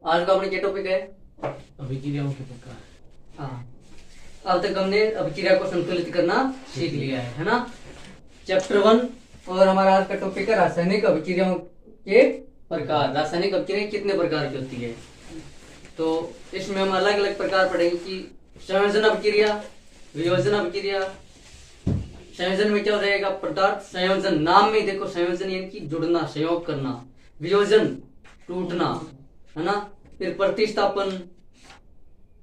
आज का अपने क्या टॉपिक है? अभिक्रियाओं के प्रकार। हाँ, अब तक हमने अभिक्रिया को संतुलित करना सीख लिया है ना। चैप्टर 1 और हमारा आज का टॉपिक है रासायनिक अभिक्रियाओं के प्रकार। रासायनिक अभिक्रिया कितने प्रकार की होती है? तो इसमें हम अलग अलग प्रकार पढ़ेंगे कि संयोजन अभिक्रिया, वियोजन अभिक्रिया। संयोजन में क्या हो जाएगा? पदार्थ संयोजन, नाम में देखो संयोजन यानी कि जुड़ना, संयोग करना। वियोजन टूटना, है ना। फिर प्रतिस्थापन,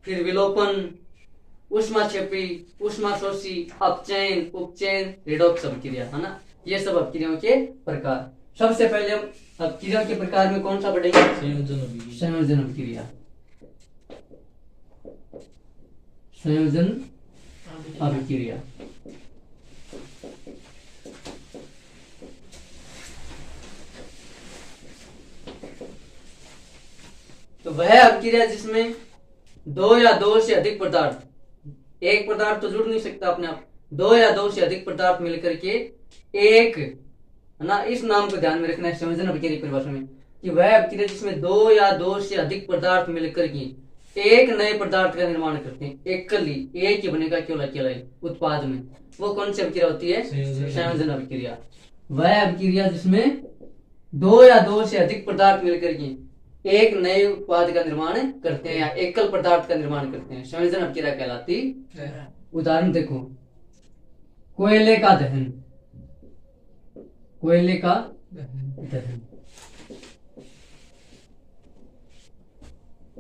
फिर विलोपन, ऊष्माक्षेपी, ऊष्माशोषी, अपचयन, उपचयन, रिडॉक्स अभिक्रिया, है ना। ये सब अभिक्रियाओं के प्रकार। सबसे पहले हम अभिक्रिया के प्रकार में कौन सा पढ़ेंगे? संयोजन अभिक्रिया। संयोजन अभिक्रिया। संयोजन अभिक्रिया तो वह अभिक्रिया जिसमें दो या दो से अधिक पदार्थ, एक पदार्थ तो जुड़ नहीं सकता अपने आप, दो या दो से अधिक पदार्थ मिलकर के एक, है ना। इस नाम को ध्यान में रखना है संयोजन अभिक्रिया की परिभाषा में, कि वह अभिक्रिया जिसमें दो या दो से अधिक पदार्थ मिलकर के एक नए पदार्थ का निर्माण करते हैं। एकली एक ही बनेगा केवल अकेला ही उत्पाद में, वो कौन सी अभिक्रिया होती है? संयोजन अभिक्रिया। वह अभिक्रिया जिसमें दो या दो से अधिक पदार्थ मिलकर के एक नए उत्पाद का निर्माण करते हैं या एकल पदार्थ का निर्माण करते हैं, संयोजन अभिक्रिया कहलाती है। उदाहरण देखो, कोयले का दहन, कोयले का दहन,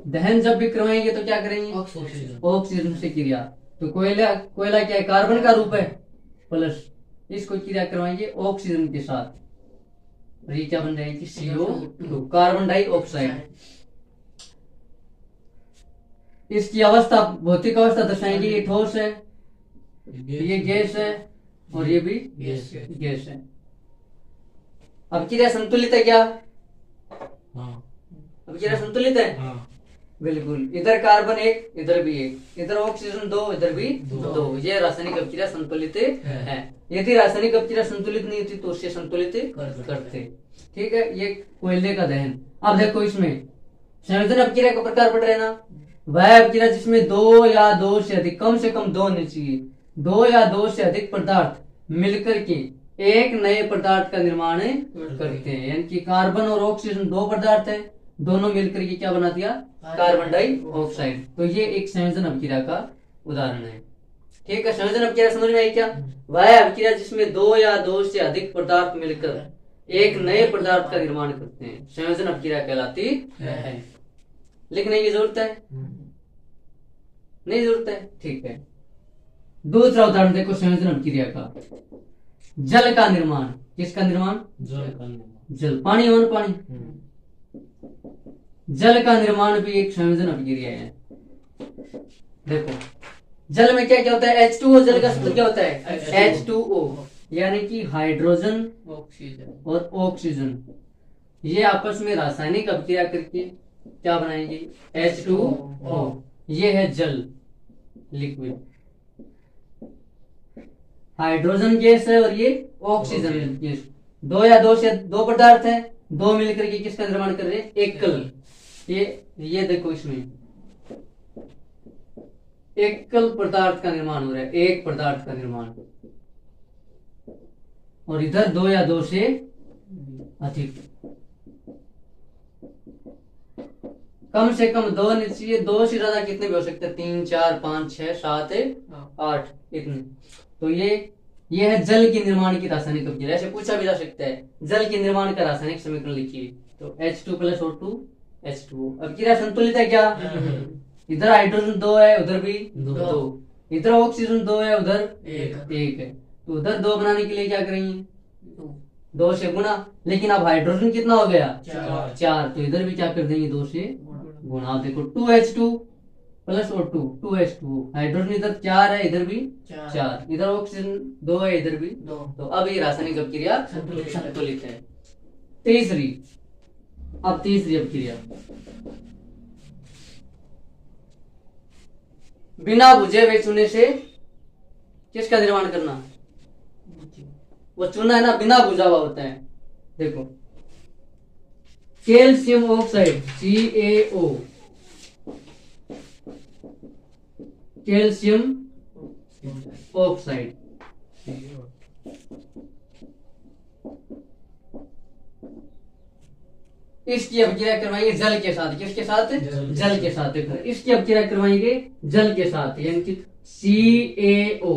दहन जब भी करवाएंगे तो क्या करेंगे? ऑक्सीजन से क्रिया। तो कोयला कोयला क्या है? कार्बन का रूप है प्लस, इसको क्रिया करवाएंगे ऑक्सीजन के साथ, और ये क्या बन जाएगी? CO2, carbon dioxide. इसकी अवस्था, भौतिक अवस्था दर्शाएंगे, ये ठोस है, ये गैस है, और ये भी गैस है। अब क्रिया संतुलित है क्या? अब क्रिया संतुलित है, बिल्कुल। इधर कार्बन एक, इधर भी एक, इधर ऑक्सीजन दो, इधर भी दो। ये रासायनिक अभिक्रिया संतुलित है। यदि रासायनिक अभिक्रिया संतुलित नहीं होती तो उससे संतुलित करते। ठीक है, ये कोयले का दहन। अब देखो, इसमें संयोजन अभिक्रिया का प्रकार पढ़ रहे ना। वह अभिक्रिया जिसमें दो या दो से अधिक, कम से कम दो होने चाहिए, दो या दो से अधिक पदार्थ मिलकर के एक नए पदार्थ का निर्माण करते हैं। यानी कि कार्बन और ऑक्सीजन दो पदार्थ है, दोनों मिलकर के क्या बना दिया? Carbon dioxide. तो ये एक संयोजन अभिक्रिया का उदाहरण है। ठीक है, संयोजन अभिक्रिया समझ में आई क्या? वह अभिक्रिया जिसमें दो या दो से अधिक पदार्थ मिलकर एक नए पदार्थ का निर्माण करते हैं, संयोजन अभिक्रिया कहलाती है। लिखने की जरूरत है? नहीं जरूरत है, ठीक है। दूसरा उदाहरण देखो संयोजन अभिक्रिया का। जल का निर्माण। किसका निर्माण? जल, पानी और पानी। जल का निर्माण भी एक संयोजन अभिक्रिया है। देखो, जल में क्या क्या होता है? H2O। जल का सूत्र क्या होता है? H2O, यानी कि हाइड्रोजन और ऑक्सीजन, ये आपस में रासायनिक अभिक्रिया करके क्या बनाएंगे? H2O। ये है जल, लिक्विड। हाइड्रोजन गैस है और ये ऑक्सीजन गैस। दो या दो से दो पदार्थ है, दो मिलकर के किसका निर्माण कर रहे हैं? एकल। ये देखो, इसमें एकल पदार्थ का निर्माण हो रहा है, एक पदार्थ का निर्माण। और इधर दो या दो से अधिक, कम से कम दो नहीं चाहिए, दो से ज्यादा कितने भी हो सकते हैं? 3, 4, 5, 6, 7, 8, इतने। तो ये है जल के निर्माण की रासायनिक अभिक्रिया। ऐसे पूछा भी जा सकता है, जल के निर्माण का रासायनिक समीकरण लिखिए। तो H2 + O2 H2O। अभिक्रिया संतुलित है क्या? इधर हाइड्रोजन दो है, उधर भी दो, इधर ऑक्सीजन दो है, उधर एक है। तो उधर दो बनाने के लिए क्या करेंगे? दो से गुना। लेकिन अब हाइड्रोजन कितना हो गया? 4। तो इधर भी क्या कर देंगे? 2 से गुना। आप देखो 2H2 + O2 2H2O। हाइड्रोजन इधर 4 है, इधर भी 4, इधर ऑक्सीजन 2 है, इधर भी 2। तो अब ये रासायनिक अभिक्रिया संतुलित है। तीसरी अभिक्रिया, बिना बुझे हुए चूने से किसका निर्माण करना? वो चूना है ना, बिना बुझा हुआ होता है। देखो, calcium oxide CaO, calcium oxide, इसकी अभिक्रिया करवाएंगे जल के साथ। किसके साथ? जल के साथ। इसकी अभिक्रिया करवाएंगे जल के साथ, यानी कि CaO,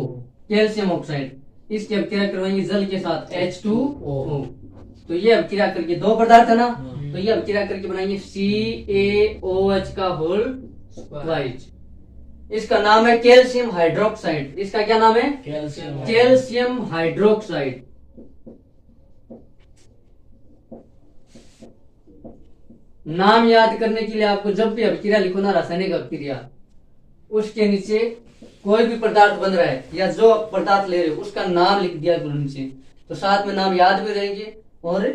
कैल्शियम ऑक्साइड, इसकी अभिक्रिया करवाएंगे जल के साथ H2O। तो ये अभिक्रिया करके दो पदार्थ है ना, तो ये अभिक्रिया करके बनाएंगे CaOH का होल ट्वाइस। इसका नाम है कैल्शियम हाइड्रोक्साइड। इसका क्या नाम है? Calcium hydroxide. नाम याद करने के लिए आपको जब भी अभिक्रिया लिखो ना, रासायनिक अभिक्रिया, उसके नीचे कोई भी पदार्थ बन रहा है या जो पदार्थ ले रहे हो उसका नाम लिख दिया करो नीचे, तो साथ में नाम याद भी रहेंगे। और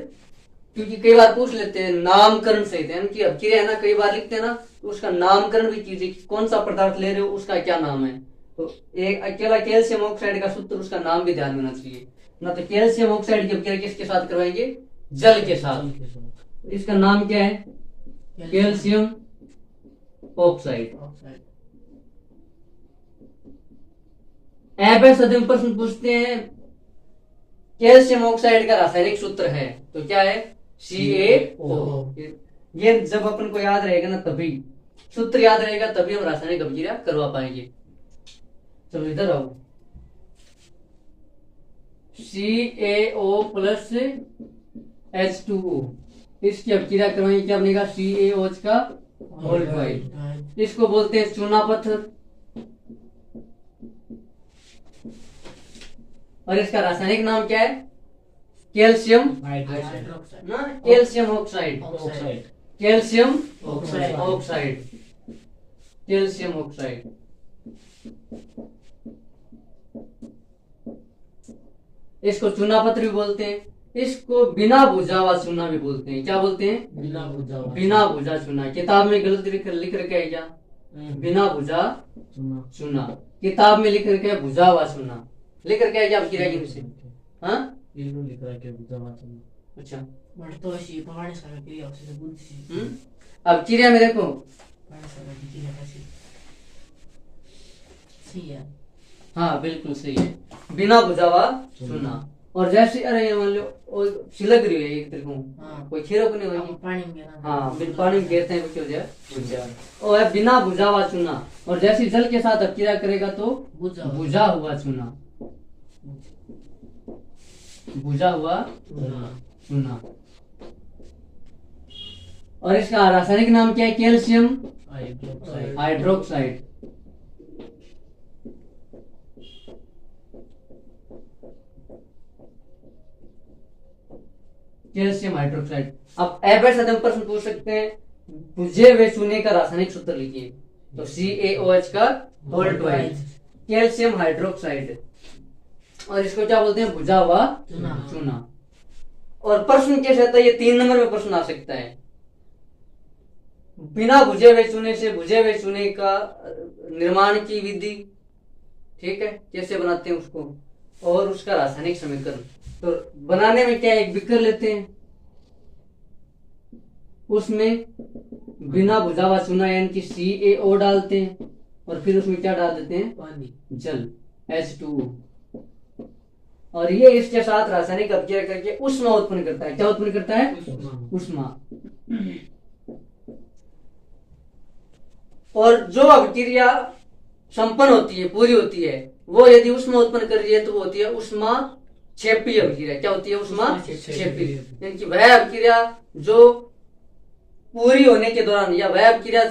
क्योंकि कई बार पूछ लेते हैं नामकरण सहित, यानी कि अभिक्रिया है ना, कई बार लिखते हैं ना, तो उसका नामकरण भी कीजिए, कौन सा पदार्थ ले रहे हो उसका क्या नाम है। तो एक अकेला कैल्शियम ऑक्साइड का सूत्र, उसका नाम भी ध्यान में होना चाहिए ना। तो कैल्शियम ऑक्साइड की अभिक्रिया किसके साथ करवाएंगे? जल के साथ। इसका नाम क्या है? Calcium oxide. अब ऐसा प्रश्न पूछते हैं कैल्शियम ऑक्साइड का रासायनिक सूत्र है, तो क्या है? CaO। ये जब अपन को याद रहेगा ना, तभी सूत्र याद रहेगा, तभी हम रासायनिक अभिक्रिया करवा पाएंगे। चलो इधर आओ, CaO प्लस H2O, इसकी अभिक्रिया करवाएंगे, क्या बनेगा? CaOH का होल ट्वाइस। इसको बोलते हैं चूना पत्थर। और इसका रासायनिक नाम क्या है? कैल्शियम हाइड्रोक्साइड ना, calcium oxide, calcium oxide. Oxide, calcium oxide. इसको चूना पत्थर भी बोलते हैं, इसको बिना भुजा हुआ चूना भी बोलते हैं। क्या बोलते हैं? बिना भुजा चूना। किताब में गलत लिख रखा है क्या? बिना भुजा चूना। किताब में लिख रखा है भुजा हुआ चूना, लिख रखा है क्या अभिक्रिया के नीचे? हाँ, लिख रहा है कि भुजा हुआ चूना। अच्छा। बढ़तो अशी प्रमाणे सारा क्रिया औषध बुद्धि अभिक्रिया में देखो, प्रमाणे सारा क्रिया कशी सही है। हाँ बिल्कुल सही है, बिना भुजा हुआ चूना। और जैसे अरे ये मान लो वो छिलक रही है एक तरीके हाँ। कोई खीरो को नहीं हम होगी। पानी में गिरा हाँ, बिन पानी में गिरते हैं क्यों जाए भुजा, और है बिना भुजा हुआ चूना। और जैसे जल के साथ अभिक्रिया करेगा तो बुझा भुजा हुआ चूना, भुजा हुआ चूना। और इसका रासायनिक नाम क्या है? Calcium hydroxide. Calcium hydroxide. अब ऐसे हम प्रश्न पूछ सकते हैं, बुझे हुए चूने का रासायनिक सूत्र लिखिए, तो CaOH का होल ट्वाइस, कैल्शियम हाइड्रोक्साइड। और इसको क्या बोलते हैं? भुजा हुआ चूना। और प्रश्न कैसे आता है? ये 3 नंबर में प्रश्न आ सकता है। बिना भुजे हुए चूने से भुजे हुए चूने का निर्माण की विधि, ठीक है, कैसे बनाते हैं उसको, और उसका रासायनिक समीकरण। तो बनाने में क्या, एक बिकर लेते हैं, उसमें बिना भुजा हुआ चूना यानी कि CaO डालते हैं, और फिर उसमें क्या डाल देते हैं? पानी जल H2O। और ये इसके साथ रासायनिक अभिक्रिया करके ऊष्मा उत्पन्न करता है। क्या उत्पन्न करता है? ऊष्मा। और जो अभिक्रिया संपन्न होती है, पूरी होती है, वो यदि ऊष्मा उत्पन्न कर रही है तो वो होती है ऊष्मा क्षेपीय अभिक्रिया। क्या होती है? ऊष्मा क्षेपीय। यानी कि वह अभिक्रिया जो पूरी होने के दौरान, या वह अभिक्रिया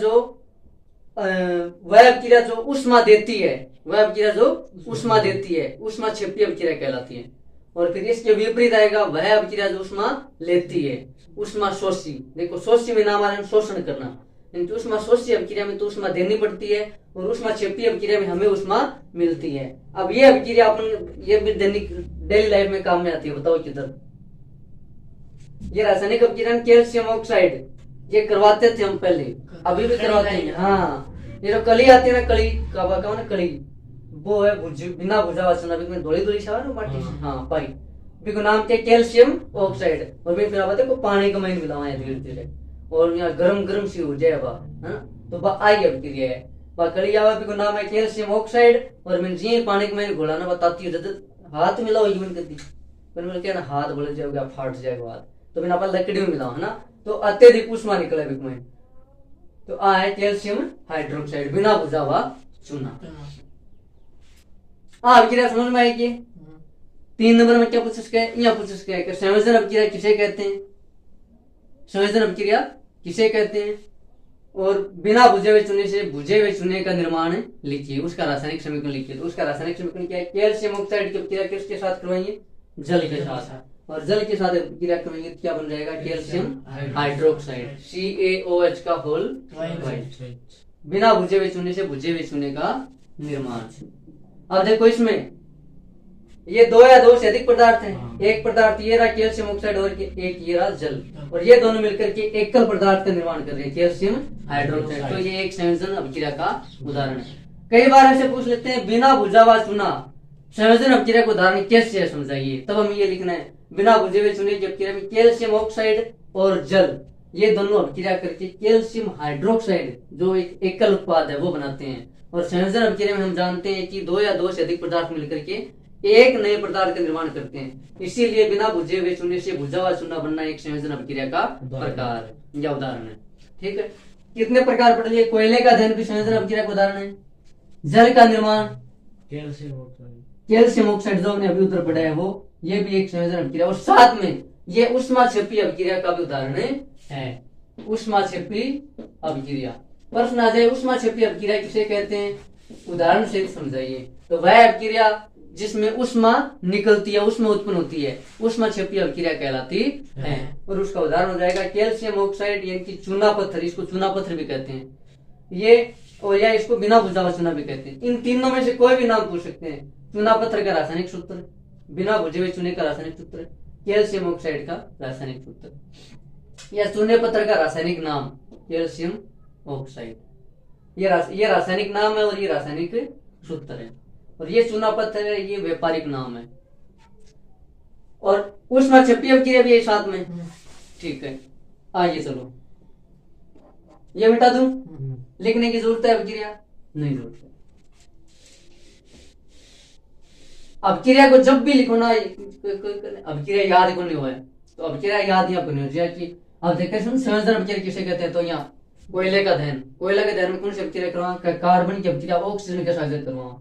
जो ऊष्मा देती है, वह अभिक्रिया जो ऊष्मा देती है, ऊष्मा क्षेपीय अभिक्रिया कहलाती है। और फिर इसके विपरीत आएगा वह अभिक्रिया जो ऊष्मा लेती है, ऊष्मा शोषी। देखो शोषी में नाम आ रहा है शोषण करना, यानी ऊष्मा शोषी अभिक्रिया में तो ऊष्मा देनी पड़ती है, और ऊष्मा क्षेपीय अभिक्रिया में हमें ऊष्मा मिलती है। अब ये अभिक्रिया अपन ये भी डेली लाइफ में काम में आती है। बताओ किधर? ये रासायनिक अभिक्रिया कैल्शियम ऑक्साइड ये करवाते थे हम पहले, अभी भी करवाते हैं। हाँ, ये जो कली आती है ना, कली का ना कली, वो है बिना भुजा हुआ चूना, में धोली धोली छावा ना माटी से। हाँ पाई, नाम क्या? Calcium oxide. और फिर को पानी का महीन मिलावा है धीरे धीरे। और यहाँ गरम गरम सी हो जाए बा, है ना, तो बा आई अभिक्रिया है। बा कड़ी आवा को नाम है कैल्शियम ऑक्साइड। और मैं जी पानी के मैंने घोलाना बताती हूँ, हाथ मिलाओ यूं करती, पर मैंने क्या ना हाथ बोले जाओगे फाट जाएगा हाथ, तो मैंने अपन लकड़ी में मिलाओ, है ना, तो अत्यधिक उष्मा निकला बिक में, तो आ है कैल्शियम हाइड्रोक्साइड बिना बुझा हुआ चूना। अभिक्रिया समझ में आएगी। 3 नंबर में क्या पूछ सके, यहाँ पूछ सके कि संयोजन अभिक्रिया किसे कहते हैं, संयोजन अभिक्रिया किसे कहते हैं, और बिना बुझे हुए चूने से बुझे हुए चूने का निर्माण लिखिए, उसका रासायनिक समीकरण लिखिए। तो उसका रासायनिक समीकरण क्या है, कैल्शियम ऑक्साइड की अभिक्रिया किसके साथ करवाएंगे, जल के साथ, और जल के साथ अभिक्रिया करवाएंगे तो क्या बन जाएगा, कैल्शियम हाइड्रोक्साइड CaOH का होल ट्वाइस। बिना बुझे हुए चूने से बुझे हुए चूने का निर्माण। अब देखो इसमें ये 2 या 2 से अधिक पदार्थ हैं, एक पदार्थ ये रहा कैल्शियम ऑक्साइड और एक ये रहा जल, और ये दोनों मिलकर के एकल पदार्थ का निर्माण कर रहे हैं कैल्शियम हाइड्रोक्साइड। तो ये एक संयोजन अभिक्रिया का उदाहरण है। कई बार ऐसे पूछ लेते हैं बिना बुझा हुआ चूना संयोजन अभिक्रिया का उदाहरण कैसे है समझाइए, तब हम ये लिखना है बिना बुझे हुए चूने की अभिक्रिया में कैल्शियम ऑक्साइड और जल ये दोनों अभिक्रिया करके कैल्शियम हाइड्रोक्साइड जो एक एकल उत्पाद है वो बनाते हैं। और संयोजन अभिक्रिया में हम जानते हैं कि 2 या 2 से अधिक पदार्थ मिलकर के एक नए पदार्थ का निर्माण करते हैं, इसीलिए बिना बुझे हुए चूने से बुझा हुआ चूना बनना एक संयोजन अभिक्रिया का प्रकार है या उदाहरण है। ठीक है, कितने प्रकार पढ़ लिए, कोयले का दहन भी संयोजन अभिक्रिया का उदाहरण है, जल का निर्माण कैल्शियम ऑक्साइड जो हमने अभी उत्तर पढ़ा है वो ये भी एक संयोजन अभिक्रिया, और साथ में ये ऊष्माक्षेपी अभिक्रिया का भी उदाहरण है, ऊष्माक्षेपी अभिक्रिया। प्रश्न आ जाए ऊष्माक्षेपी अभिक्रिया किसे कहते हैं, उदाहरण से समझाइए। तो वह अभिक्रिया जिसमें उष्मा निकलती है, उष्मा उत्पन्न होती है, ऊष्माक्षेपी अभिक्रिया कहलाती है। और उसका उदाहरण हो जाएगा कैल्शियम ऑक्साइड यानी कि चूना पत्थर, इसको चूना पत्थर भी कहते हैं ये, और या इसको बिना बुझा हुआ चूना भी कहते हैं। इन तीनों में से कोई भी नाम पूछ सकते हैं। चूना पत्थर का रासायनिक सूत्र, बिना बुझे हुए चूने का रासायनिक सूत्र, कैल्शियम ऑक्साइड का रासायनिक सूत्र, या चूने पत्थर का रासायनिक नाम कैल्शियम ऑक्साइड, ये रासायनिक नाम है और ये रासायनिक सूत्र है। और ये चूना पत्थर है, ये व्यापारिक नाम है। और ऊष्माक्षेपी अभिक्रिया भी है साथ में। ठीक है, आइए चलो ये मिटा दूं, लिखने की जरूरत है अभिक्रिया, नहीं जरूरत है। अभिक्रिया को जब भी लिखो ना, अभिक्रिया याद को नहीं हुआ है तो अभिक्रिया याद यहाँ को नहीं हो कि अब देखे संयोजन अभिक्रिया किसे कहते हैं। तो यहाँ कोयले का दहन, कोयला के दहन में कौन सी अभिक्रिया करवा, कार्बन की अभिक्रिया ऑक्सीजन के साथ करवा।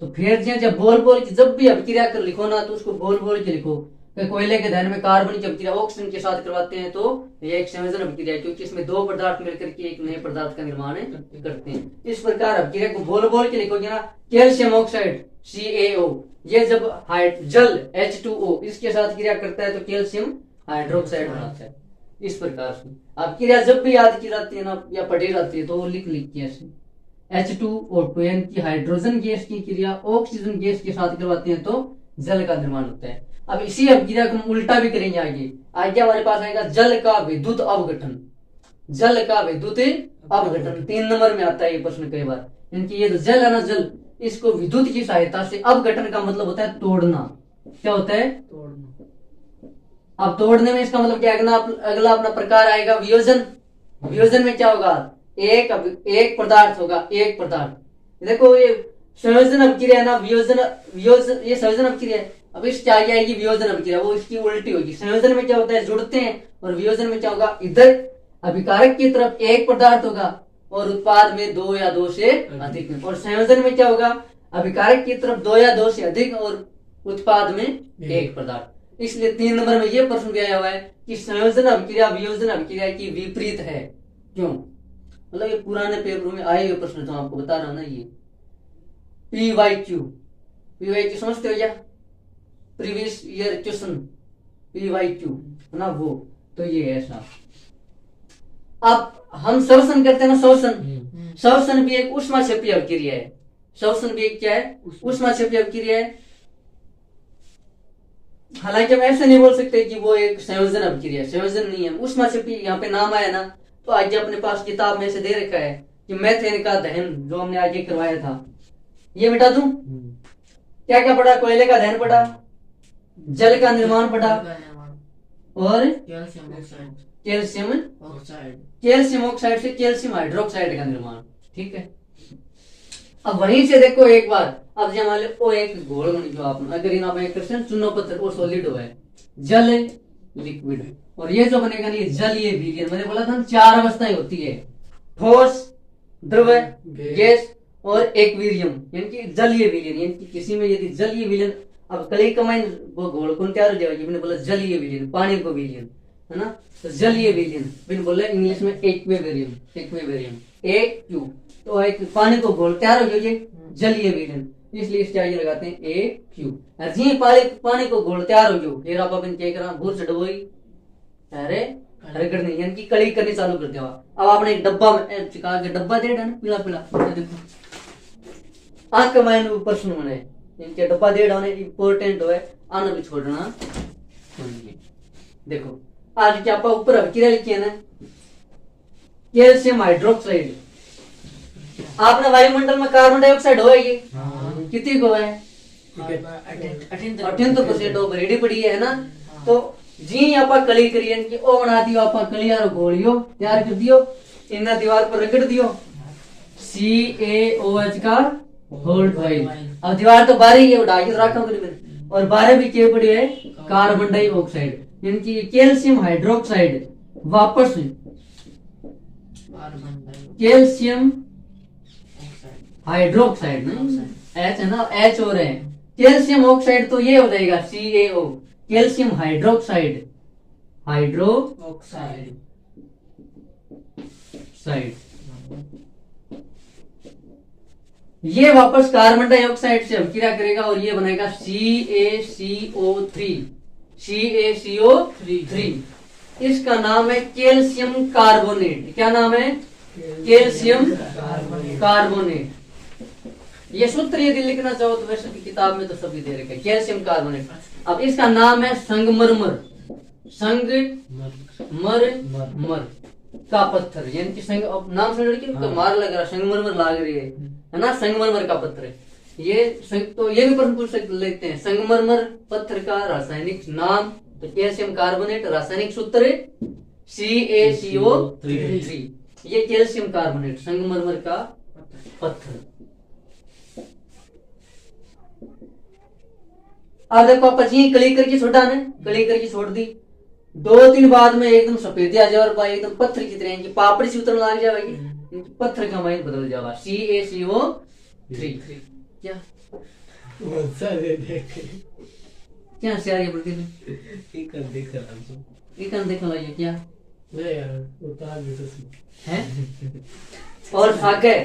तो फिर जब बोल बोल के जब भी अभिक्रिया कर लिखो ना तो उसको बोल बोल के लिखो कि कोयले के दहन में कार्बन की अभिक्रिया ऑक्सीजन के साथ करवाते हैं, तो ये एक संयोजन अभिक्रिया है, क्योंकि इसमें 2 पदार्थ मिलकर के एक नए पदार्थ का निर्माण करते हैं। इस प्रकार अभिक्रिया को बोल बोल के लिखोगे ना, कैल्शियम ऑक्साइड CaO ये जब जल H2O इसके साथ क्रिया करता है तो कैल्शियम हाइड्रोक्साइड बनाता है। इस प्रकार से अभिक्रिया जब भी याद की जाती है ना या पढ़ी जाती है तो वो लिख के ऐसे H2O2 यानी कि हाइड्रोजन गैस की क्रिया ऑक्सीजन गैस के साथ करवाते हैं तो जल का निर्माण होता है। अब इसी अभिक्रिया को हम उल्टा भी करेंगे। आगे हमारे पास आएगा जल का विद्युत अवघटन, जल का विद्युत अवघटन 3 नंबर में आता है ये प्रश्न कई बार। यानी ये जो जल है ना, जल इसको विद्युत की सहायता से, अवघटन का मतलब होता है तोड़ना। क्या होता है, तोड़ना। अब तोड़ने में इसका मतलब क्या है, अगला अपना प्रकार आएगा वियोजन। वियोजन में क्या होगा, एक पदार्थ होगा, एक पदार्थ। देखो ये संयोजन अभिक्रिया है ना, वियोजन ये संयोजन अभिक्रिया है। अब इसकी आगे आएगी वियोजन अभिक्रिया, वो इसकी उल्टी होगी। संयोजन में क्या होता है, जुड़ते हैं, और वियोजन में क्या होगा, इधर अभिकारक की तरफ एक पदार्थ होगा और उत्पाद में 2 या 2 से अधिक। और संयोजन में क्या होगा, अभिकारक की तरफ 2 या 2 से अधिक और उत्पाद में एक पदार्थ। इसलिए 3 नंबर में यह प्रश्न भी आया हुआ है कि संयोजन अभिक्रिया वियोजन अभिक्रिया की विपरीत है। क्यों, मतलब ये पुराने पेपर में आए हुए प्रश्न तो आपको बता रहा हूं ना। ये PYQ समझते हो क्या, प्रीवियस ईयर क्वेश्चन PYQ है ना वो, तो ये ऐसा। अब हम श्वसन करते हैं ना, श्वसन भी एक ऊष्माक्षेपी अभिक्रिया है। श्वसन भी एक क्या है, ऊष्माक्षेपी अभिक्रिया है। हालांकि हम ऐसे नहीं बोल सकते कि वो एक संयोजन अभिक्रिया है, संयोजन नहीं है, ऊष्माक्षेपी यहाँ पे नाम आया ना। तो आगे अपने पास किताब में से दे रखा है कि मेथेन का दहन जो हमने आगे करवाया था, ये मिटा दूं। क्या क्या पढ़ा, कोयले का दहन पढ़ा, जल का निर्माण पढ़ा, और कैल्शियम ऑक्साइड। कैल्शियम ऑक्साइड से कैल्शियम हाइड्रोक्साइड का निर्माण। ठीक है, अब वहीं से देखो एक बार, अब जब मान लो वो एक घोल बन गया आपने, अगर इन आप एक क्वेश्चन चुनो पत्थर और सॉलिड हो है, जल है, लिक्विड है, और ये जो बनेगा ना ये जल, ये विलयन, मैंने बोला था चार अवस्थाएं होती है, ठोस, द्रव, गैस और एक्वेरियम, यानी कि जलीय विलयन। यानी कि किसी में यदि जलीय विलयन, अब कली कमाइन वो घोल कौन तैयार हो जाएगा, मैंने बोला जलीय विलयन, पानी को विलयन, है ना, तो जलीय विलयन मैंने बोला इंग्लिश में एक्वेरियम, एक्वेरियम एक क्यू, तो एक पानी को घोल तैयार हो जाइए जलीय विलयन, इसलिए इस चाहिए लगाते हैं ए क्यू। जी पानी को घोल तैयार हो जाओ, फिर आप अपन क्या करा, भूल चढ़ोई, अरे रगड़ नहीं, यानी कि कड़ी करनी चालू कर दिया। अब आपने एक डब्बा में चिका के डब्बा दे डाना पीला पीला, देखो आंख कमाए प्रश्न बने, इनके डब्बा दे डाने इंपॉर्टेंट हो है, आना भी छोड़ना। देखो आज क्या आपका ऊपर अब क्या लिखी है ना, कैल्शियम हाइड्रोक्साइड। आपने वायुमंडल में कार्बन डाइऑक्साइड हो ये कितनी को है, 88% हो, रेडी पड़ी है ना, तो जी आप कली करिए कि ओ बना दियो, आप कलियार घोलियो तैयार कर दियो, इन दीवार पर रगड़ दियो CaOH का होल ट्वाइल। अब दीवार तो बारह ही है, उठा के रखा मैंने, और बारह भी क्या पड़ी है, कार्बन डाइऑक्साइड, यानी कि कैल्शियम हाइड्रोक्साइड वापस कैल्शियम हाइड्रोक्साइड नहीं, H है ना, H हो रहे हैं, कैल्शियम ऑक्साइड तो ये हो जाएगा CaO, कैल्शियम हाइड्रोक्साइड, हाइड्रोक्साइड ये वापस कार्बन डाइऑक्साइड से अभिक्रिया करेगा और ये बनेगा CaCO3। इसका नाम है कैल्शियम कार्बोनेट। क्या नाम है, कैल्शियम कार्बोनेट। ये सूत्र यदि लिखना चाहो तो वैसे भी किताब में तो सभी दे रखे, कैल्शियम कार्बोनेट। अब इसका नाम है संगमरमर, संगमरमर का पत्थर, यानी कि संग, अब नाम से लड़की तो मार लग रहा, संगमरमर लाग रही है ना, संगमरमर का पत्थर है ये। तो ये भी प्रश्न पूछ लेते हैं, संगमरमर पत्थर का रासायनिक नाम, तो कैल्शियम कार्बोनेट, रासायनिक सूत्र CaCO3। ये कैल्शियम कार्बोनेट संगमरमर का पत्थर। अब देखो आप जी कली करके छोड़ा ने, कली करके छोड़ दी, 2-3 बाद में एकदम सफेद आ जाए और एकदम पत्थर की तरह की पापड़ी से उतरने लग जाएगी, पत्थर का माइन बदल जाएगा CaCO3। क्या क्या से आ रही है, इकन देख लो ये क्या है, और आगे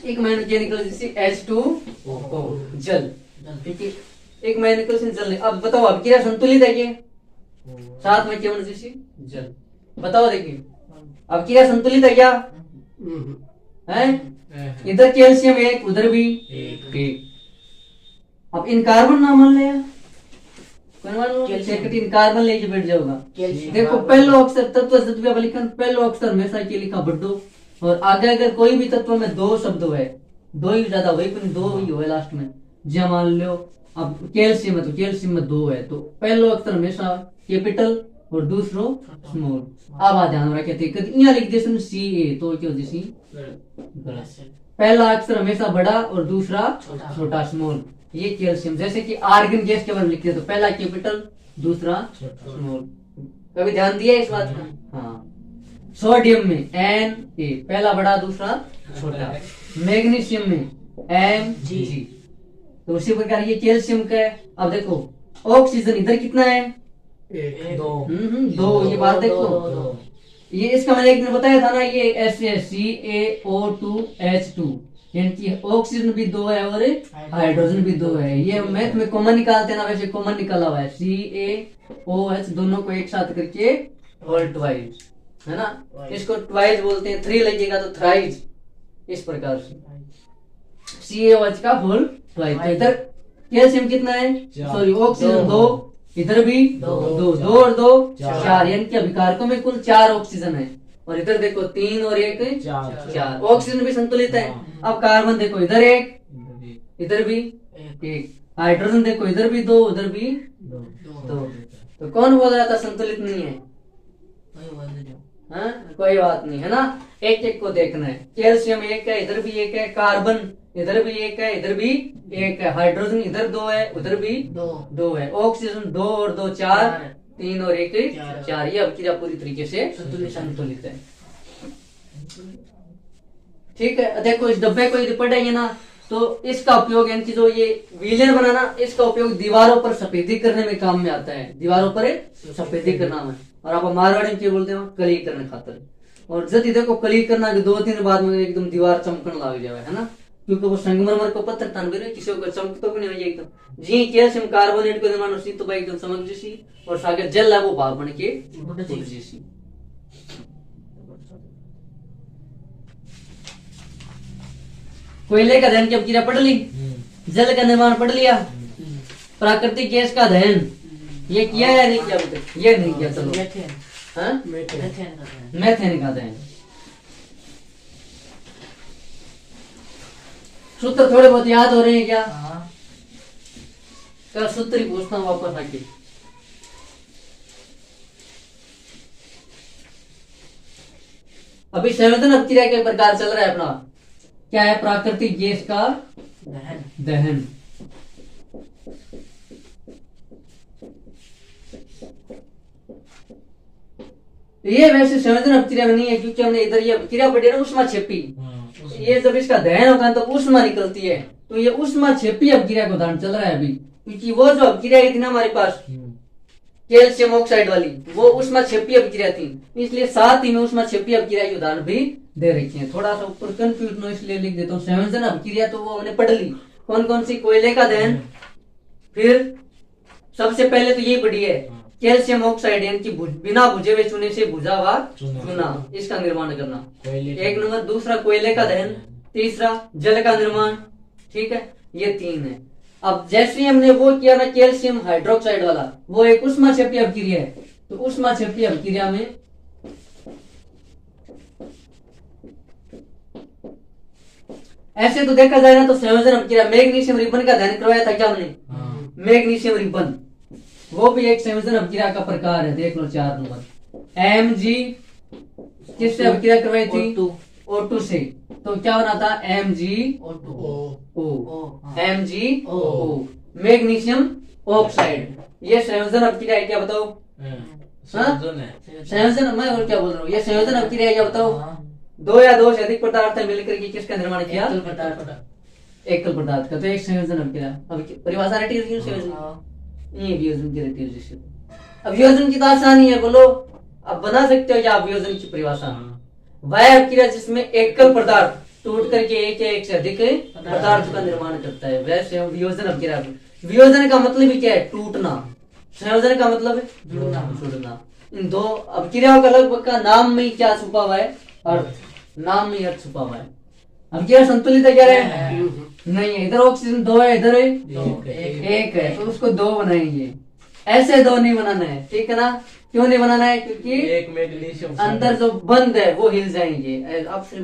एक महीने क्या निकल जैसे H2O जल, ठीक है, एक महीने से जल। अब बताओ अब क्या संतुलित है, ये साथ में क्या जैसे जल, बताओ देखिए अब क्या संतुलित है, क्या है, इधर कैल्शियम एक, उधर भी एक। अब इन कार्बन ना मान लिया, कार्बन लेके बैठ जाओगा। देखो पहलो अक्षर तत्व सत्व लिखन, पहलो अक्षर हमेशा के लिखा बड्डो, और आगे अगर कोई भी तत्व में 2 शब्द है, 2 ही ज्यादा वही, 2 ही हो लास्ट में, जब मान लो अब कैल्शियम है तो कैल्शियम में 2 है, तो पहलो अक्षर हमेशा कैपिटल और दूसरो स्मॉल। अब आ ध्यान रखे यहाँ लिख दे CA, तो क्या जैसी पहला अक्षर हमेशा बड़ा और दूसरा छोटा स्मॉल, ये कैल्शियम। जैसे कि आर्गन गैस के बारे में लिखते हैं तो पहला कैपिटल दूसरा स्मॉल, कभी ध्यान दिया इस बात का। हाँ, सोडियम में Na, पहला बड़ा दूसरा छोटा, मैग्नीशियम में Mg, तो उसी प्रकार ये कैल्शियम का है। अब देखो ऑक्सीजन इधर कितना है, 2, ये बात देखो, ये इसका मैंने एक दिन बताया था ना, ये CaO2H2, यानी कि ऑक्सीजन भी 2 है और हाइड्रोजन भी 2 है। ये मैथ में कॉमन निकालते हैं ना, वैसे कॉमन निकाला हुआ है CaOH, दोनों को एक साथ करके होल ट्वाइस, है ना, इसको ट्वाइस बोलते हैं, 3 लगेगा तो थ्राइस, इस प्रकार से CaOH का होल ट्वाइस। तो इधर कैल्शियम कितना है, सॉरी ऑक्सीजन 2, इधर भी 2 और 2 4, यानी कि अभिकारकों में कुल 4 ऑक्सीजन है, और इधर देखो 3 और 1 4, ऑक्सीजन भी संतुलित है। अब कार्बन देखो इधर 1, इधर भी 1, हाइड्रोजन देखो इधर भी 2, उधर भी 2, तो कौन बोल रहा था संतुलित नहीं है, कोई बात नहीं। हाँ कोई बात नहीं है ना, एक एक को देखना है। कैल्शियम एक है, इधर भी एक है, कार्बन इधर भी एक है, इधर भी एक है, हाइड्रोजन इधर दो है, उधर भी दो है, ऑक्सीजन 2 और 2 4, 3 और 1 4। ये अभिक्रिया पूरी तरीके से संतुलित है। ठीक है, देखो इस डब्बे को यदि पढ़ेंगे ना तो इसका उपयोग इनकी जो ये विलयन बनाना, इसका उपयोग दीवारों पर सफेदी करने में काम में आता है, दीवारों पर सफेदी करना में। और आप मारवाड़ी में क्या बोलते हो, कली करने खातर। और जब देखो कली करना के 2-3 बाद में एकदम दीवार चमकने लग जाए है ना, क्योंकि वो संगमरमर को पत्थर तान भी किसी को चमक तो नहीं हो जाए एकदम। जी कैल्शियम कार्बोनेट को निर्माण होती तो भाई एकदम चमक जैसी, और सागर जल है वो भाव बन के जैसी। कोयले का दहन की अभिक्रिया पढ़ ली, जल का निर्माण पढ़ लिया, प्राकृतिक गैस का दहन ये किया है नहीं किया अभी तक? ये नहीं किया। चलो हाँ मेथेन का दहन। सूत्र थोड़े बहुत याद हो रहे हैं क्या? कल सूत्र ही पूछता हूँ वापस आके। अभी संयोजन अभिक्रिया के प्रकार चल रहा है अपना। क्या है? प्राकृतिक गैस का दहन। ये वैसे संयोजन अभिक्रिया में नहीं है, क्योंकि हमने इधर ये अभिक्रिया पढ़ी है ना ऊष्माक्षेपी। ये जब इसका दहन होगा तो ऊष्मा निकलती है, तो ये ऊष्माक्षेपी अभिक्रिया का उदाहरण चल रहा है अभी। क्योंकि वो जो अभिक्रिया थी ना हमारे पास कैल्शियम ऑक्साइड वाली, वो ऊष्माक्षेपी अभिक्रिया थी, इसलिए साथ ही में ऊष्माक्षेपी अभिक्रिया के उदाहरण भी दे रखी है। थोड़ा सा ऊपर कंफ्यूज हो इसलिए लिख देता हूँ। संयोजन अभिक्रिया तो वो हमने पढ़ ली, कौन कौन सी? कोयले का दहन, फिर सबसे पहले तो ये पढ़ी है कैल्शियम ऑक्साइड यानी कि बिना भुजे हुए चूने से भुजा हुआ चूना, इसका निर्माण करना एक नंबर। दूसरा कोयले का दहन, तीसरा जल का निर्माण। ठीक है, ये 3 है। अब जैसे हमने वो किया ना कैल्शियम हाइड्रोक्साइड वाला, वो एक ऊष्माक्षेपी अभिक्रिया है। तो ऊष्माक्षेपी अभिक्रिया में ऐसे तो देखा जाए ना तो संयोजन अभिक्रिया, मैग्नीशियम रिबन का दहन करवाया था क्या हमने? मैग्नीशियम रिबन वो भी एक संयोजन अभिक्रिया का प्रकार है। देख लो 4 नंबर। Mg किससे अभिक्रिया करवाई थी? O2 से। तो क्या बना था? MgO। MgO magnesium oxide. ये संयोजन अभिक्रिया है क्या बताओ? संयोजन, मैं और क्या बोल रहा हूँ, ये संयोजन अभिक्रिया है क्या बताओ? 2 या 2 से अधिक पदार्थ मिलकर के किसका निर्माण किया? एकल पदार्थ का। तो एक संयोजन अभिक्रिया। अब परिभाषा रटी है संयोजन, ये वियोजन की रहती है जैसे। अब वियोजन की तो आसानी है, बोलो अब बना सकते हो क्या आप वियोजन की परिभाषा? वह अभिक्रिया जिसमें एकल पदार्थ टूट करके एक या एक से अधिक पदार्थ का निर्माण करता है, वैसे वियोजन अभिक्रिया। वियोजन का मतलब ही क्या है? टूटना। संयोजन का मतलब है जुड़ना। इन दो अभिक्रियाओं का लगभग का नाम में क्या छुपा हुआ है? अर्थ। नाम में अर्थ छुपा हुआ है। अभिक्रिया संतुलित है क्या है? नहीं है। इधर ऑक्सीजन 2 है, इधर 1 है, तो उसको 2 बनाएंगे। ऐसे 2 नहीं बनाना है, ठीक है ना? क्यों नहीं बनाना है? क्योंकि एक मैग्नीशियम अंदर जो बंद है वो हिल जाएंगे। आपसे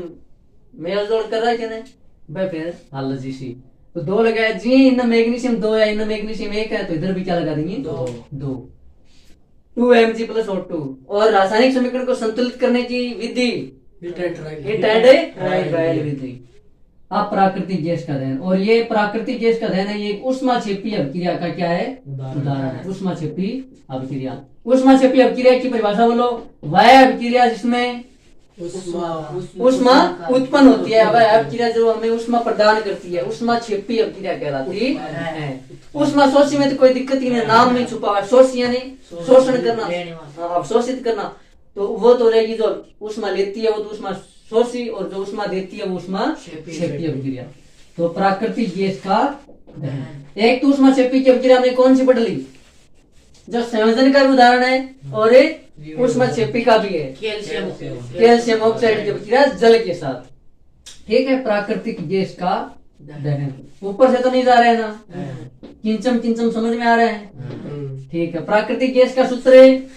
मेल जोड़ कर रहा है क्या नहीं भाई? फिर हालत जैसी तो 2 लगाया जी। इन मैग्नीशियम 2 है, इन मैग्नीशियम 1 है, तो इधर भी क्या लगा देंगे? 2 2Mg + O2। और रासायनिक समीकरण को संतुलित करने की विधि विधि। अब प्राकृतिक गैस का दहन, और ये प्राकृतिक गैस का दहन है, ये ऊष्माक्षेपी अभिक्रिया का क्या है? उदाहरण है। ऊष्माक्षेपी अभिक्रिया। ऊष्माक्षेपी अभिक्रिया की परिभाषा बोलो। वह अभिक्रिया जिसमें ऊष्मा उत्पन्न होती है, वह अभिक्रिया जो हमें ऊष्मा प्रदान करती है, ऊष्माक्षेपी अभिक्रिया कहलाती है। ऊष्मा शोषी में तो कोई दिक्कत ही नहीं, नाम में छुपा हुआ। शोषी यानी शोषण करना, अवशोषित करना, तो वो तो रहेगी। जो ऊष्मा लेती है वो तो ऊष्मा शोषी, और जो ऊष्मा देती है वो ऊष्माक्षेपी अभिक्रिया। तो प्राकृतिक गैस का दहन। एक तो ऊष्माक्षेपी की अभिक्रिया हमने कौन सी पढ़ ली? जो संयोजन का भी उदाहरण है, और एक ऊष्माक्षेपी का भी है, कैल्शियम ऑक्साइड की अभिक्रिया जल के साथ। ठीक है, प्राकृतिक गैस का दहन। ऊपर से तो नहीं जा रहे हैं ना? किंचम किंचम समझ में आ रहे हैं? ठीक है। प्राकृतिक गैस का सूत्र है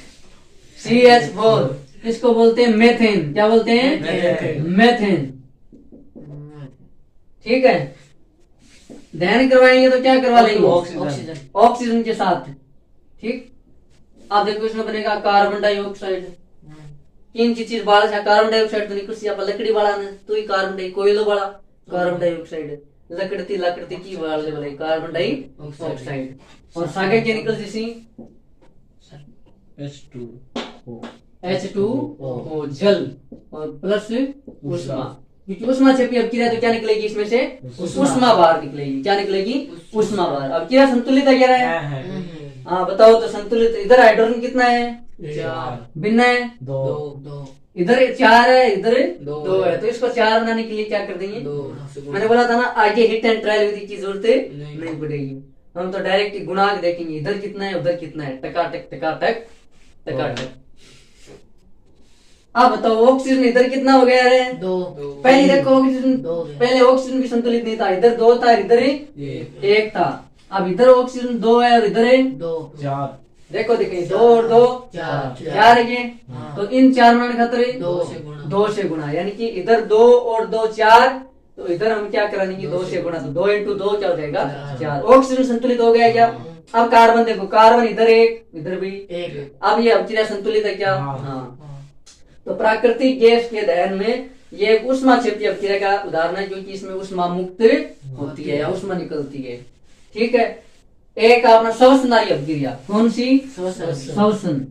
CH4। इसको बोलते हैं मेथेन। क्या बोलते हैं? मेथेन। ठीक है। दहन करवाएंगे तो क्या करवा लेंगे? ऑक्सीजन के साथ। ठीक। आप देखो इसमें बनेगा कार्बन डाइऑक्साइड, तीन चीज बाड़ा छा कार्बन डाइऑक्साइड तो निकल सिया लकड़ी बाड़ा ने तो ही कार्बन डाइ कोयलो बाड़ा कार्बन डाइऑक्साइड लकड़ती की बाड़ ले बोले कार्बन डाइऑक्साइड और सागे के निकल जैसी H2O जल और प्लस उष्मा क्योंकि उष्मा से अब क्रिया तो क्या निकलेगी इसमें से उष्मा बाहर निकलेगी क्या निकलेगी उष्मा बाहर अब क्रिया संतुलित है क्या है हाँ बताओ तो संतुलित इधर हाइड्रोजन कितना है 4 भिन्न है 2 इधर 4 है इधर दो 2 है तो इसको 4 बनाने के लिए क्या कर देंगे 2 मैंने बोला था ना आगे हिट एंड ट्रायल विधि की जरूरत नहीं। नहीं पड़ेगी हम तो डायरेक्ट गुणांक देखेंगे इधर कितना है उधर कितना है टकाटक टकाटक टकाटक अब बताओ ऑक्सीजन इधर कितना हो गया है 2 पहले देखो ऑक्सीजन दो हो गया। पहले ऑक्सीजन भी संतुलित नहीं था इधर 2 था इधर 1 था अब इधर ऑक्सीजन 2 है और इधर 2 देखो देखिए 2 और 2 4 है ये हाँ। तो इन 4 बनाने खातिर 2 से गुणा यानी कि इधर 2 और 2 4 तो इधर हम क्या कराएंगे 2 से गुणा तो 2 इंटू 2 क्या हो जाएगा 4 ऑक्सीजन संतुलित हो गया क्या अब कार्बन देखो कार्बन इधर 1 इधर भी 1 अब ये अवक्रिया संतुलित है क्या हाँ। हाँ तो प्राकृतिक गैस के दहन में ये एक उष्मा क्षेपी अवक्रिया का उदाहरण है क्योंकि इसमें उष्मा मुक्त होती है या उष्मा निकलती है ठीक है एक अपना श्वसनारी अवक्रिया कौन सी श्वसन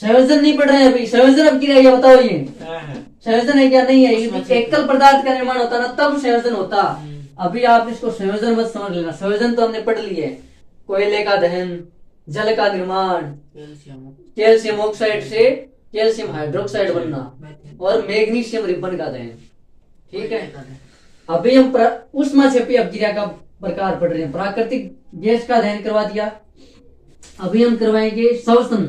संयोजन नहीं पढ़ रहे हैं अभी संयोजन अवक्रिया ये बताओ ये संयोजन है क्या नहीं है ये एकल पदार्थ का निर्माण होता ना तब संयोजन होता अभी आप इसको संयोजन मत समझ लेना संयोजन तो हमने पढ़ लिए कोयले का दहन जल का निर्माण कैल्शियम ऑक्साइड से कैल्शियम हाइड्रोक्साइड बनना और मैग्नीशियम रिबन का दहन ठीक है अभी हम उष्मा क्षेपी अवक्रिया का प्रकार पढ़ रहे हैं प्राकृतिक गैस का दहन करवा दिया अभी हम करवाएंगे श्वसन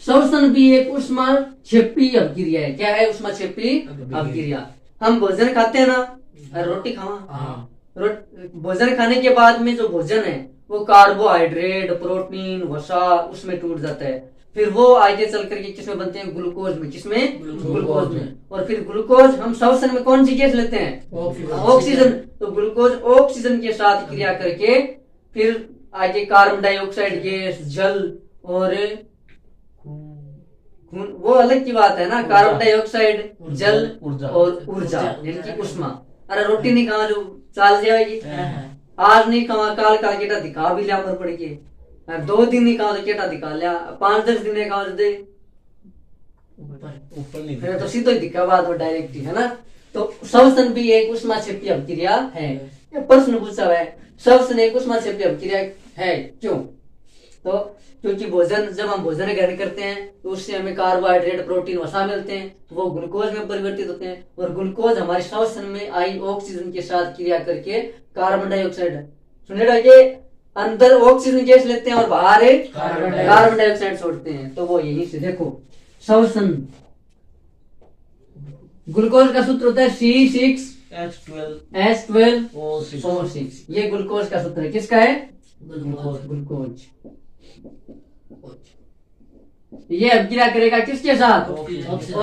श्वसन भी एक उष्मा क्षेपी अवक्रिया है क्या है उष्मा क्षेपी अवक्रिया हम भोजन खाते हैं ना रोटी खावा भोजन खाने के बाद में जो भोजन है वो कार्बोहाइड्रेट प्रोटीन वसा उसमें टूट जाता है फिर वो आगे चल करके किसमें बनते हैं ग्लूकोज में किसमें ग्लूकोज में और फिर ग्लूकोज हम श्वसन में कौन सी गैस लेते हैं ऑक्सीजन तो ग्लूकोज ऑक्सीजन के साथ क्रिया करके फिर आगे कार्बन डाइऑक्साइड गैस जल और खून वो अलग की बात है ना कार्बन डाइऑक्साइड जल और ऊर्जा यानी कि उष्मा अरे रोटी नहीं खावा जो चाल जाएगी आज नहीं खावा काल का केटा दिखा भी लिया पर पड़ेगी 2 दिन नहीं खाओ तो केटा दिखा लिया 5-10 दिन नहीं खाओ दे ऊपर नहीं फिर तो सीधो ही दिखा बात वो डायरेक्ट ही है ना तो श्वसन भी एक उष्मा क्षेपी अवक्रिया है ये प्रश्न पूछा हुआ है श्वसन एक उष्मा क्षेपी अवक्रिया है क्यों तो क्योंकि भोजन जब हम भोजन ग्रहण करते हैं तो उससे हमें कार्बोहाइड्रेट प्रोटीन वसा मिलते हैं वो ग्लूकोज में परिवर्तित होते हैं और ग्लूकोज हमारे श्वसन में आई ऑक्सीजन के साथ क्रिया करके कार्बन डाइऑक्साइड सुनेगा ये अंदर ऑक्सीजन गैस लेते हैं और बाहर कार्बन डाइऑक्साइड छोड़ते हैं तो वो यहीं से देखो श्वसन ग्लूकोज का सूत्र होता है C6H12O6 ये ग्लूकोज का सूत्र है किसका है ग्लूकोज ये अवक्रिया करेगा किसके साथ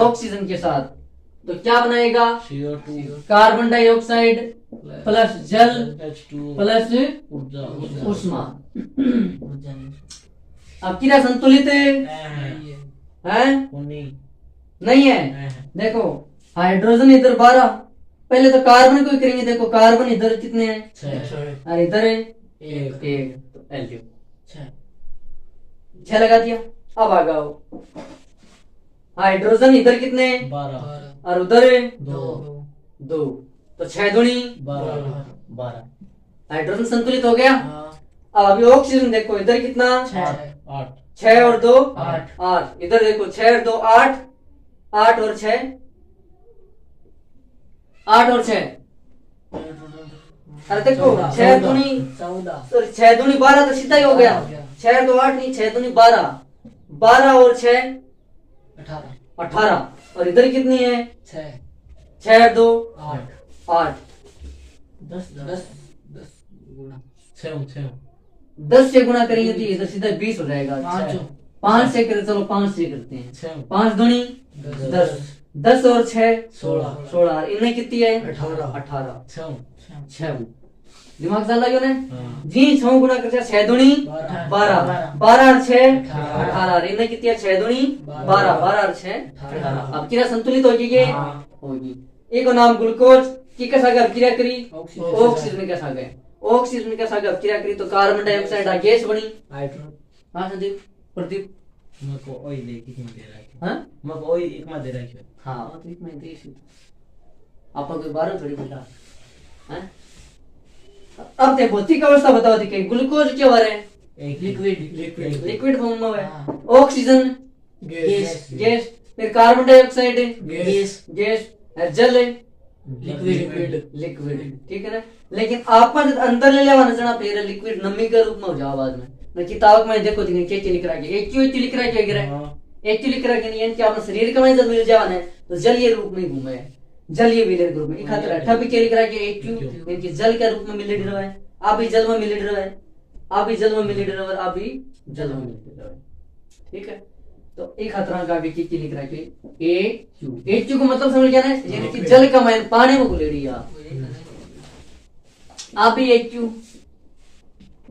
ऑक्सीजन के साथ तो क्या बनाएगा CO2 कार्बन डाइऑक्साइड प्लस जल प्लस उष्मा अवक्रिया संतुलित है नहीं है देखो हाइड्रोजन इधर 12 पहले तो कार्बन को ही करेंगे देखो कार्बन इधर कितने हैं और इधर है 1 6 लगा दिया अब आ जाओ हाइड्रोजन इधर कितने हैं 12 और उधर है 2 तो 6 दूनी 12 हाइड्रोजन संतुलित हो गया अब अभी ऑक्सीजन देखो इधर कितना 8 6 और 2 8 8 इधर देखो 6 और 2 8 8 और 6 8 और 6 अरे देखो 6 दूनी 14 सॉरी 6 दूनी 12 तो सीधा ही हो गया 6 तो 8 नहीं 6 दूनी 12 12 और 6 18 और इधर कितनी है 6 2 8 10 से गुणा करेंगे तो इधर सीधा 20 हो जाएगा 5 से करते चलो 5 से करते हैं 5 दूनी 10 10 और 6 16 इनमें कितनी है 18 6 दिमाग चल रहा है हाँ। जी 6 गुणा कर 6 दूनी 12 12 और 6 18 इन्हें कितनी है 6 दूनी 12 12 और 6 18 अब क्रिया संतुलित होगी ये होगी एक नाम ग्लूकोज की कैसा अब क्रिया करी ऑक्सीजन में कैसा गए ऑक्सीजन में कैसा अब क्रिया करी तो कार्बन डाइऑक्साइड गैस बनी हाँ संदीप प्रदीप मको ओई दे कितनी दे रहा है हाँ मको ओई एक में दे रहा है हाँ तो इसमें देश आपका कोई 12 थोड़ी बोला हैं अब ते भौतिक अवस्था बताओ दिखे ग्लूकोज क्या हो रहा है एक लिक्विड लिक्विड फॉर्म में है हाँ। ऑक्सीजन गैस गैस फिर कार्बन डाइऑक्साइड गैस गैस जल लिक्विड लिक्विड ठीक है ना लेकिन आपका जब अंदर ले लेवा नजर फिर लिक्विड नमी के रूप में हो जाओ बाद में मैं किताब में देखो दिखे क्या लिख रहा है एक क्यों लिख रहा है क्या गिरा एक लिख रहा है यानी कि अपना शरीर का में जब मिल जावा ना तो जलीय रूप में घूमे जलीय विलयन रूप में खातिर अठा भी क्या लिख रहा है कि एक क्यों यानी कि जल के रूप में मिल रहा है आप भी जल में मिल रहा है आप भी जल में मिल रहा है आप भी जल में मिल रहा है ठीक है तो एक खतरा का भी की लिख रहा है कि ए क्यू का मतलब समझ गया ना यानी कि जल का मायने पानी में घुलेड़ी आप भी एक क्यू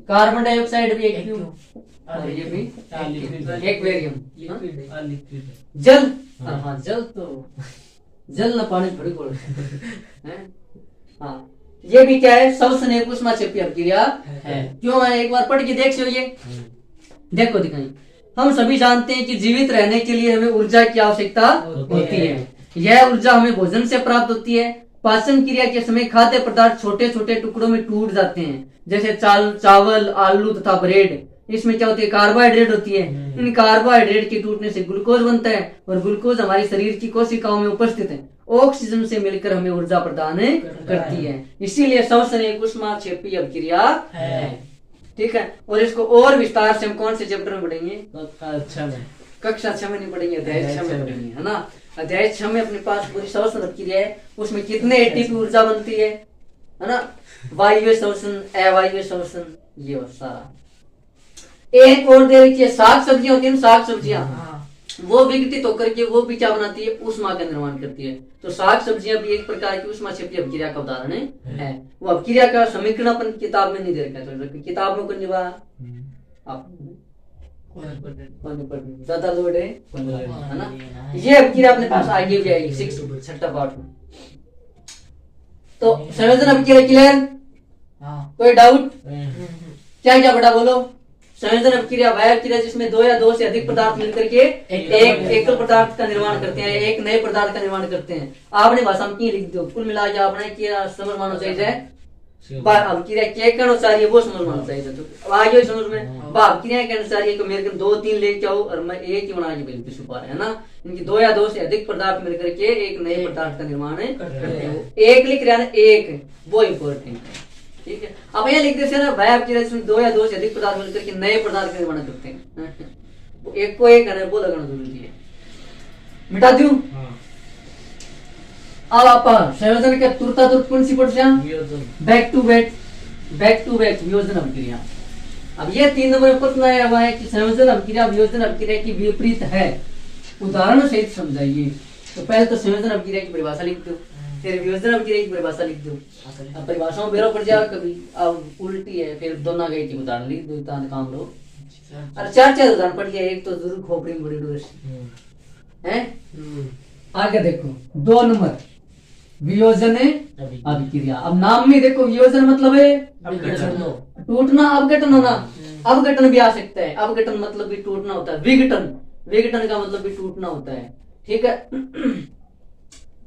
कार्बन डाइऑक्साइड भी एक क्यू और ये भी एक वेरियम लिक्विड जल हाँ जल तो जल ना पानी थोड़ी बोल हैं हाँ ये भी क्या है सबसे ऊष्माक्षेपी अभिक्रिया है क्यों है एक बार पढ़ के देख लो ये देखो दिखाई हम सभी जानते हैं कि जीवित रहने के लिए हमें ऊर्जा की आवश्यकता होती है यह ऊर्जा हमें भोजन से प्राप्त होती है पाचन क्रिया के समय खाद्य पदार्थ छोटे छोटे टुकड़ों में टूट जाते हैं जैसे चावल आलू तथा ब्रेड इसमें क्या होती है कार्बोहाइड्रेट होती है इन कार्बोहाइड्रेट के टूटने से ग्लूकोज बनता है और ग्लूकोज हमारे शरीर की कोशिकाओं में उपस्थित है ऑक्सीजन से मिलकर हमें ऊर्जा प्रदान करती है इसीलिए श्वसन ऊष्माक्षेपी अभिक्रिया है ठीक है और इसको और विस्तार से हम कौन से चैप्टर में पढ़ेंगे अच्छा में कक्षा 6 में नहीं पढ़ेंगे अध्याय 6 में पढ़ेंगे है ना अध्याय 6 में अपने पास पूरी श्वसन अभिक्रिया है उसमें कितने एटीपी ऊर्जा बनती है ना वायु श्वसन अवायु श्वसन ये सारा एक और दे रखी है साग सब्जियां होती है साग सब्जियां वो विघटित होकर के वो भी क्या बनाती है ऊष्मा का निर्माण करती है तो साग सब्जियां भी एक प्रकार की ऊष्माक्षेपी अभिक्रिया का उदाहरण है वो अभिक्रिया का समीकरण अपन किताब में नहीं दे रखा है किताब में कौन निभा आप ज्यादा लोड है ना ये अभिक्रिया अपने पास आगे भी आएगी 6 छठा पाठ में तो संयोजन अभिक्रिया क्लियर कोई डाउट क्या क्या बड़ा बोलो संयोजन अभिक्रिया वह अभिक्रिया जिसमें दो या दो से अधिक पदार्थ मिलकर के एक एकल पदार्थ का निर्माण करते हैं एक नए पदार्थ का निर्माण करते हैं आपने भाषा में लिख दो कुल मिला के आपने किया समझ मानो चाहिए अभिक्रिया क्या कहना चाहिए वो समझ मानो चाहिए तो आगे समझ में अभिक्रिया कहना चाहिए मेरे को 2-3 लेके आओ और मैं एक ही बना के बिल्कुल छुपा रहे है ना इनकी दो या दो से अधिक पदार्थ मिलकर के एक नए पदार्थ का निर्माण करते हैं एक लिख रहा है एक वो इम्पोर्टेंट है ठीक है अब ये लिख देते ना वह अभिक्रिया जिसमें दो या दो से अधिक पदार्थ मिलकर के नए पदार्थ का निर्माण करते हैं एक को एक वो लगाना जरूरी है मिटा दूं अब आप संयोजन के तुरता तुरंत कौन सी पढ़ बैक टू बैक वियोजन अभिक्रिया अब ये 3 नंबर में प्रश्न आया हुआ है कि संयोजन अभिक्रिया वियोजन अभिक्रिया की विपरीत है उदाहरण सहित समझाइए तो पहले तो संयोजन अभिक्रिया की परिभाषा लिख दो फिर वियोजन अभिक्रिया की परिभाषा लिख दो अब परिभाषाओं बेरो पड़ जाएगा कभी अब उल्टी है फिर दोनों गई की उदाहरण लिख दो काम लो अरे 4 उदाहरण पढ़ गया एक तो जरूर खोपड़ी में बड़ी डोर है आगे देखो 2 नंबर वियोजन अभिक्रिया अब नाम में देखो वियोजन मतलब है टूटना अपघटन होना अपघटन भी आ सकता है अपघटन मतलब भी टूटना होता है विघटन का मतलब भी टूटना होता है ठीक है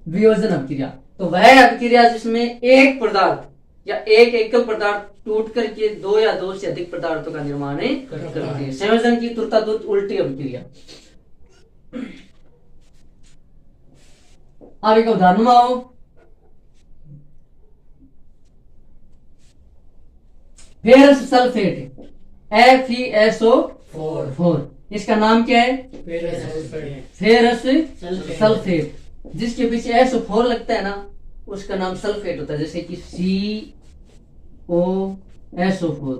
वियोजन अभिक्रिया तो वह अभिक्रिया जिसमें एक पदार्थ या एक एकल पदार्थ टूट करके 2 या 2 से अधिक पदार्थों का निर्माण करती है संयोजन की तुरता तुरंत उल्टी अभिक्रिया अब एक उदाहरण में आओ फेरस सल्फेट FeSO4 इसका नाम क्या है फेरस सल्फेट जिसके पीछे SO4 लगता है ना उसका नाम सल्फेट होता है जैसे कि COSO4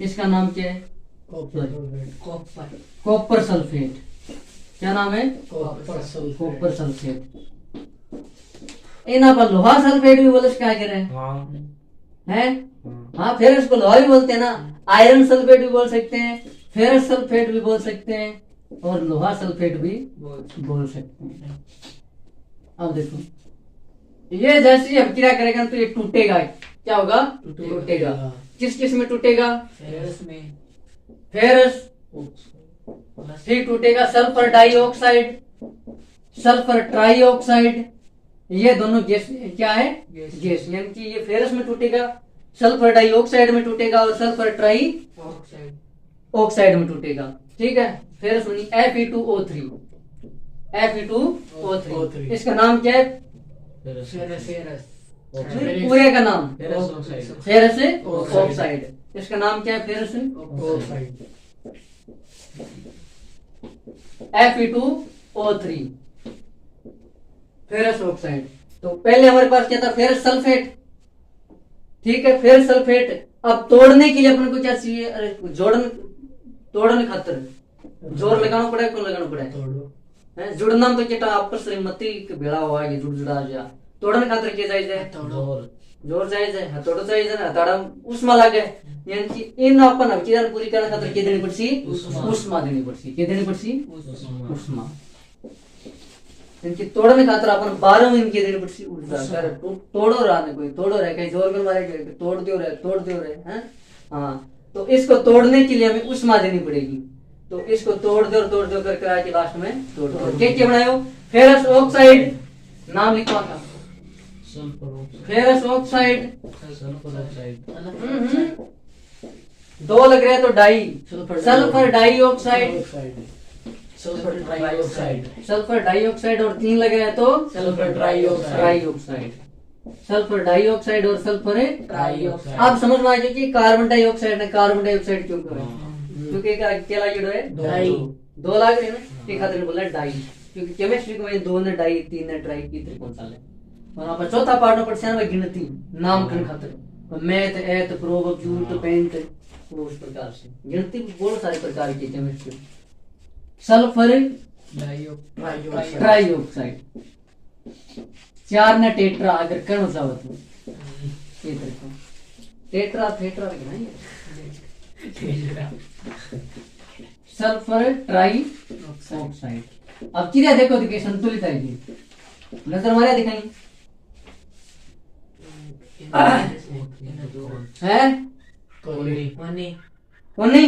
इसका नाम क्या है कॉपर सल्फेट क्या नाम है कॉपर सल्फेट इन पर लोहा सल्फेट भी बोले क्या कह रहे हैं है। हाँ, फेरस को लोहा भी बोलते हैं ना, आयरन सल्फेट भी बोल सकते हैं, फेरस सल्फेट भी बोल सकते हैं, और लोहा सल्फेट भी बोल सकते हैं। अब देखो, ये जैसे ही अब क्रिया करेगा तो ये टूटेगा, क्या होगा? टूटेगा। किस किस में टूटेगा? फेरस में फेरस ठीक टूटेगा, सल्फर डाइऑक्साइड, सल्फर ट्राइऑक्साइड, ये दोनों गैस क्या है? गैस। यानी कि ये फेरस में टूटेगा, सल्फर डाइऑक्साइड में टूटेगा, और सल्फर ट्राई ऑक्साइड में टूटेगा। ठीक है, फेरस में Fe2O3, Fe2O3। इसका नाम क्या है? पूरे का नाम फेरस ऑक्साइड। इसका नाम क्या है? Ferrous oxide, Fe2O3, ferrous oxide. तो पहले हमारे पास क्या था? Ferrous sulphate. ठीक है, फेरस सल्फेट। अब तोड़ने के लिए अपन को क्या चाहिए? अरे जोड़न, तोड़ने खातर जोर लगाना पड़ा है, कौन लगाना पड़ा है? जुड़ना तो क्या आपस में मती भेड़ा हुआ है, जुड़ जुड़ा जा। तोड़ने खातर क्या चाहिए? जोर चाहिए, हथौड़ा चाहिए ना, हथौड़ा उष्मा लागे। यानी कि इन अपन अभिक्रिया पूरी करने खातर क्या देनी पड़सी? उष्मा देनी पड़सी। क्या देनी पड़सी? उष्मा। इनकी तोड़ने खातर अपन 12 में इनकी देनी पड़सी ऊर्जा। कर तोड़ो रहा ने, कोई तोड़ो रहे, कहीं जोर कर मारे, तोड़ दियो रहे हैं। हाँ, तो इसको तोड़ने के लिए हमें उष्मा देनी पड़ेगी। तो इसको तोड़ दो करके आके लास्ट में तोड़ दो। क्या बनायो? फेरस ऑक्साइड, नाम लिखवा था, फेरस ऑक्साइड। दो लग रहे तो di, sulphur dioxide, sulphur dioxide, और 3 लग रहे तो सल्फर ट्राइऑक्साइड, सल्फर डाइऑक्साइड और सल्फर ट्राइऑक्साइड। आप समझ में आ गया कि कार्बन डाइऑक्साइड ने कार्बन डाइऑक्साइड क्यों कहा? क्योंकि क्या लागेड़ो है? दो लाग रहे ना, एक खातिर बोला डाई, क्योंकि केमिस्ट्री में 2 ने डाई, 3 ने ट्राई की, कौन सा है। और वहां पर चौथा पार्ट में पढ़ते हैं गिनती, नामकरण खातिर, मैथ, एथ, प्रोब, क्यूट, पेंट, उस प्रकार से गिनती बहुत सारे प्रकार की केमिस्ट्री। सल्फर ट्राइऑक्साइड, 4 ने टेट्रा, अगर कण जाओ तो ये देखो टेट्रा थेट्रा नहीं है, सल्फर ट्राइऑक्साइड। अब क्रिया देखो, देखिए संतुलित आएगी, नजर मारे दिखाई है कोनी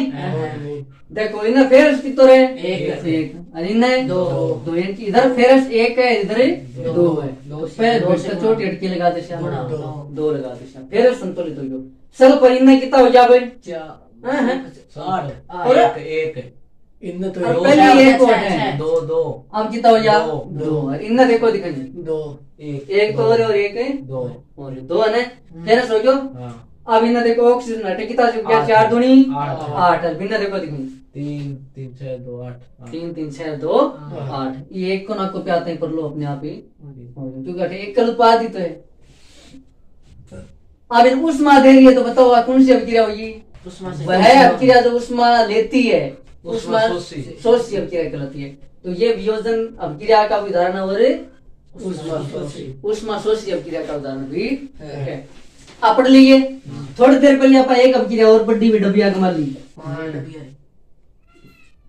देखो, इधर फेरस कितने है? एक, और इन्हें दो। यानी इधर फेरस 1 है, इधर 2 है। पहले 2 से छोटी हटकी लगा दे, 2 लगा दे, फेरस संतुलित हो गयो। सल्फर इनमें कितना हो जाए? 4। इनमें तो पहले 1 और है, 2 अब कितना हो जा? 2। और इनमें देखो दिखाइए, 2 1 तो और 1 है 2 है ना, फेरस हो गयो। अब इन्हें देखो ऑक्सीजन हटे कितना हो गया? 4 दूनी 8। अब इन्हें देखो दिखाइए, 3 3 6 2 8 3 3 6 2 8। ये 1 को ना को पे आते हैं, पर लो अपने आप ही, क्योंकि 1 कल उत्पादित है। अब इन उष्मा दे रही है, तो बताओ कौन सी अभिक्रिया होगी? वह अभिक्रिया जो उष्मा लेती है, उष्मा शोषी अभिक्रिया कहलाती है। तो ये वियोजन अभिक्रिया का उदाहरण और उष्मा शोषी अभिक्रिया का उदाहरण भी है। आप पढ़ लीजिए। थोड़ी देर पहले आप एक अभिक्रिया और पढ़ी हुई, डबिया कमा ली,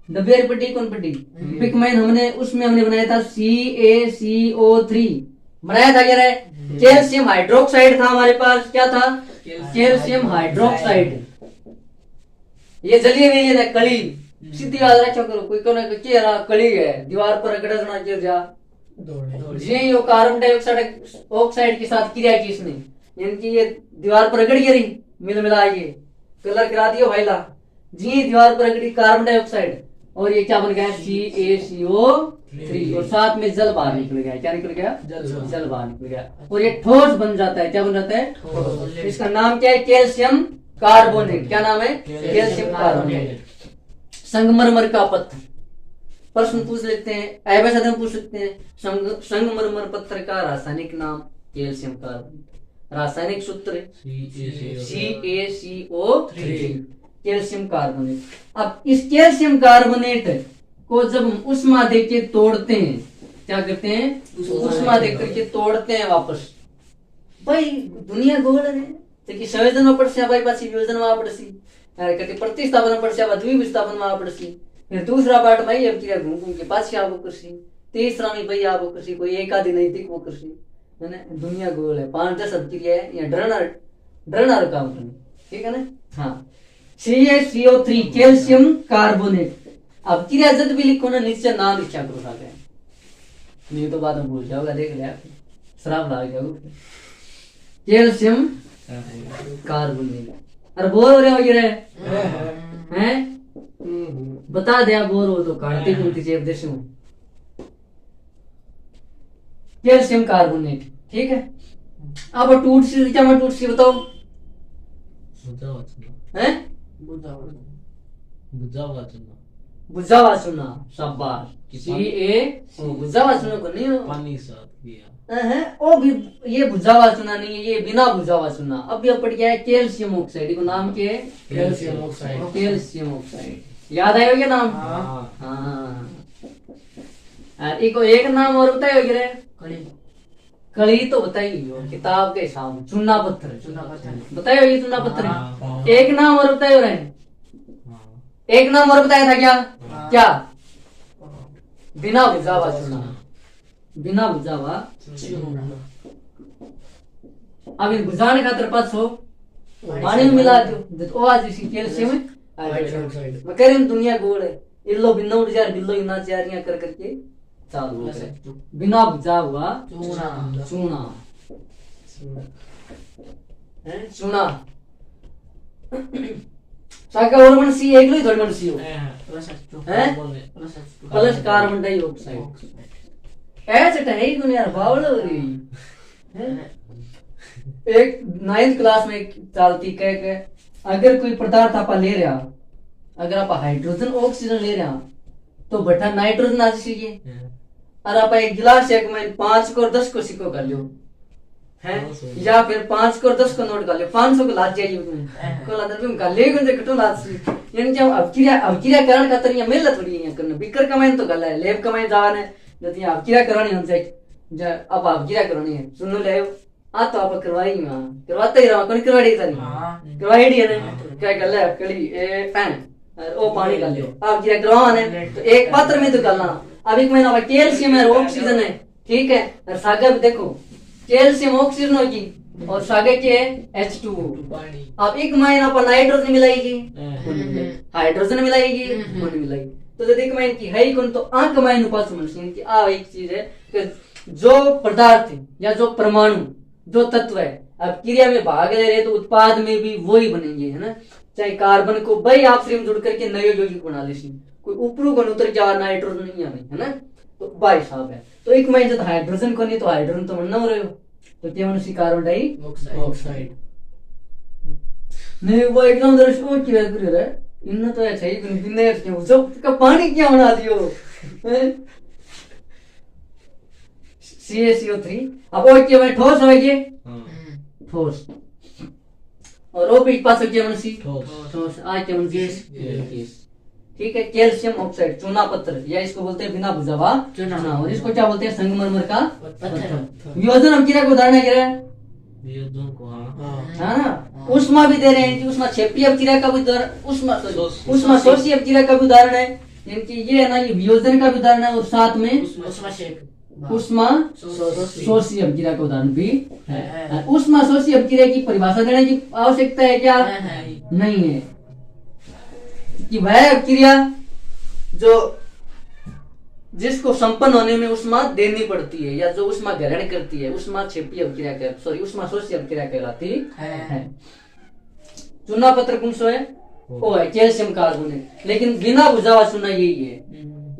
डबिया पढ़ी, कौन पढ़ी? पिकमैन। हमने उसमें हमने बनाया था CaCO3 बनाया था। क्या है? कैल्शियम हाइड्रोक्साइड था हमारे पास। क्या था? Calcium hydroxide. ये जलिए हुई है ना कली, सीधी याद रखा करो। कोई कहना कली है, दीवार पर रगड़ना गिर जा, जी यो कार्बन डाइऑक्साइड के साथ क्रिया की इसने, यानी कि ये दीवार पर रगड़ गिरी, मिल मिलाइए, कलर करा दियो भाईला जी, दीवार पर रगड़ी कार्बन डाइऑक्साइड, और ये क्या बन गया? CaCO3, और साथ में जल बाहर निकल गया। क्या निकल गया? जल बाहर निकल गया, और ये ठोस बन जाता है। क्या बन जाता है? इसका नाम क्या है? Calcium carbonate. क्या नाम है? Calcium carbonate. संगमरमर का पत्थर, प्रश्न पूछ लेते हैं, वैसे हम पूछ सकते हैं, संगमरमर पत्थर का रासायनिक नाम कैल्शियम कार्बोनेट। रासायनिक सूत्र CaCO3, कैल्शियम कार्बोनेट। अब इस कैल्शियम कार्बोनेट को जब हम उष्मा देके तोड़ते हैं, क्या करते हैं? उष्मा देकर के तोड़ते हैं वापस। भाई दुनिया गोल है, कि संयोजन में पड़से भाई पासी वियोजन में पड़सी अरे कटी प्रतिस्थापन में पड़से द्विविस्थापन में पड़सी फिर दूसरा पार्ट में अब क्रिया घूम घूम के पासी आवो करसी तीसरा में भाई आवो करसी कोई एकादि नैतिक वो करसी है ना दुनिया गोल है 5-10 अब क्रिया है या ड्रनर काम करनी ठीक है ना हाँ CaCO3 कैल्शियम कार्बोनेट अब क्रिया जब भी लिखो ना नीचे नाम लिखा करो साथ नहीं तो बाद में भूल जाओगा देख लिया शराब लाग जाओगे कैल्शियम कार्बोनेट अरे बोर हो रहे हो ये हैं बता दे आप बोर हो तो काटती कुलती चेप देश में कैल्शियम कार्बोनेट ठीक है अब टूट सी क्या मैं टूट सी बताओ हैं बुझावा सुना शाबाश बुझावा सुना को नहीं हो पानी साथ किया ओ भी ये बुझावा सुना नहीं है ये बिना बुझावा सुना अब ये पड़ गया है कैल्शियम ऑक्साइड को नाम के कैल्शियम ऑक्साइड याद आया क्या नाम हाँ एक एक नाम और बताए कली तो बताइए हो किताब के हिसाब चुना पत्थर बताए ये चुना पत्थर एक नाम और बताए रहे एक नाम और बताया था क्या क्या बिना बुझावा सुना बिना बुझावा अब इन बुझाने खातर पास हो पानी में मिला दो तो आज इसी कैल्शियम हाइड्रोक्साइड मैं कह रही हूँ दुनिया गोल है इल्लो बिन्नो उड़ जा बिल्लो इना चारियां कर करके चालू हो गए बिना बुझा हुआ चूना चूना साका और मन सी एक लो थोड़ी मन सी हो हैं प्लस कार्बन डाइऑक्साइड ऐसे तो है ही दुनिया बावल हो रही है एक 9th क्लास में चलती कह अगर कोई पदार्थ आप ले रहा अगर आप हाइड्रोजन ऑक्सीजन ले रहे तो बटा नाइट्रोजन आ जाइए और आप एक गिलास एक में 5 को और 10 को सिक्को कर लो हैं या फिर 5 को और 10 को नोट कर लो 500 को लाद जाइए को लाद तुम का ले गुंजे कटो लाद सी यानी कि अब क्रिया करण का तरीका मिल थोड़ी है करना बिकर कमाइन तो गला है लेब कमाइन जाने यदि आप क्रिया करनी हमसे अब आप क्रिया करनी है सुन लो ले आ तो आप करवाई हां करवाते ही रहा कौन करवाई था नहीं करवाई दी है ना क्या गल है कड़ी ए पैन ओ पानी कर लियो आप क्रिया करवाने तो एक पात्र में तो गलना अब एक महीना कैल्शियम है ऑक्सीजन है ठीक है और सागर भी देखो कैल्शियम ऑक्सीजन होगी और सागर के H2O अब एक महीना पर नाइट्रोजन मिलाएगी हाइड्रोजन मिलाएगी नहीं मिलाएगी तो जब एक महीने की है कौन तो आंक महीने पास मशीन की आ एक चीज है कि जो पदार्थ या जो परमाणु जो तत्व है अब क्रिया में भाग ले रहे तो उत्पाद में भी वही बनेंगे है ना चाहे कार्बन को भाई आप में जुड़ करके नए यौगिक बना ले कोई ऊपरू को उतर जा नाइट्रोजन नहीं आने है ना तो भाई साहब है तो एक महीने जब हाइड्रोजन को नहीं तो हाइड्रोजन तो बनना हो रहे हो तो क्या मनुष्य कार्बन डाइऑक्साइड नहीं वो एकदम दर्श वो क्या कर रहा है इन तो ऐसा ही कुछ बिना क्यों जो का पानी क्या बना दियो CaCO3 अब वो क्या मैं ठोस हो गए ठोस और वो भी पास क्या मनुष्य ठोस आ क्या मनुष्य ठीक है कैल्शियम ऑक्साइड चूना पत्थर या इसको बोलते हैं बिना बुझावा चूना और इसको क्या बोलते हैं संगमरमर का पत्थर वियोजन हम क्या उदाहरण है क्या वियोजन को हाँ ना उष्मा भी दे रहे हैं कि उष्मा क्षेपीय अपक्रिया का भी उदाहरण उष्मा शोषी अपक्रिया का भी उदाहरण है यानी कि ये है ना ये वियोजन का भी उदाहरण है और साथ में उष्मा शोषी अपक्रिया का उदाहरण भी है उष्मा शोषी अपक्रिया की परिभाषा देने की आवश्यकता है क्या नहीं है कि वह क्रिया जो जिसको संपन्न होने में उष्मा देनी पड़ती है या जो उष्मा ग्रहण करती है उष्मा क्षेपीय अपक्रिया उष्मा शोषी अपक्रिया कहलाती है चूना पत्र कौन सो है वो है कैल्शियम कार्बोनेट लेकिन बिना बुझावा चूना यही है